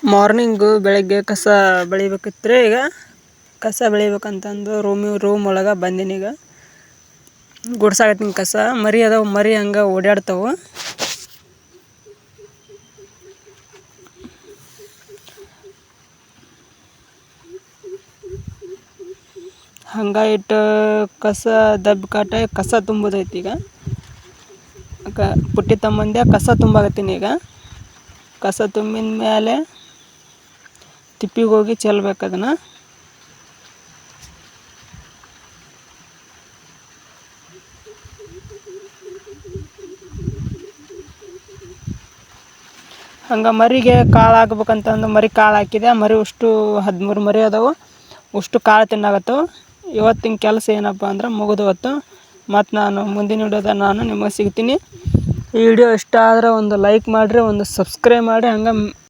Morning ಬೆಳಗ್ಗೆ ಕಸ ಬೆಳಿಬೇಕಿತ್ತು ಈಗ ಕಸ ಬೆಳಿಬೇಕಂತಂದು ರೂಮ್ ಒಳಗೆ ಬಂದೀನಿ. ಈಗ ಗುಡ್ಸಾಕತ್ತೀನಿ ಕಸ. ಮರಿ ಅದಾವ, ಮರಿ ಹಂಗೆ ಓಡಾಡ್ತಾವೆ. ಹಂಗೆ ಇಟ್ಟು ಕಸ ದಬ್ಬಿ ಕಾಟ ಕಸ ತುಂಬೋದೈತಿ. ಈಗ ಪುಟ್ಟಿ ತಮ್ಮಂದೆ ಕಸ ತುಂಬಾಕತ್ತೀನಿ. ಈಗ ಕಸ ತುಂಬಿದ ಮೇಲೆ ತಿಪ್ಪಿಗೆ ಹೋಗಿ ಚೆಲ್ಬೇಕು ಅದನ್ನು. ಹಂಗೆ ಮರಿಗೆ ಕಾಳು ಹಾಕ್ಬೇಕಂತಂದು ಮರಿ ಕಾಳು ಹಾಕಿದೆ. ಮರಿ ಅಷ್ಟು 13 ಮರಿ ಅದಾವೆ. ಅಷ್ಟು ಕಾಳು ತಿನ್ನಾಕತ್ತವು. ಇವತ್ತಿನ ಕೆಲಸ ಏನಪ್ಪ ಅಂದ್ರೆ ಮುಗಿದೋತ್ತು. ಮತ್ತು ನಾನು ಮುಂದಿನ ವಿಡಿಯೋದಾಗ ನಾನು ನಿಮಗೆ ಸಿಗ್ತೀನಿ. ಈ ವಿಡಿಯೋ ಇಷ್ಟ ಆದರೆ ಒಂದು ಲೈಕ್ ಮಾಡಿರಿ, ಒಂದು ಸಬ್ಸ್ಕ್ರೈಬ್ ಮಾಡಿ. ಹಂಗೆ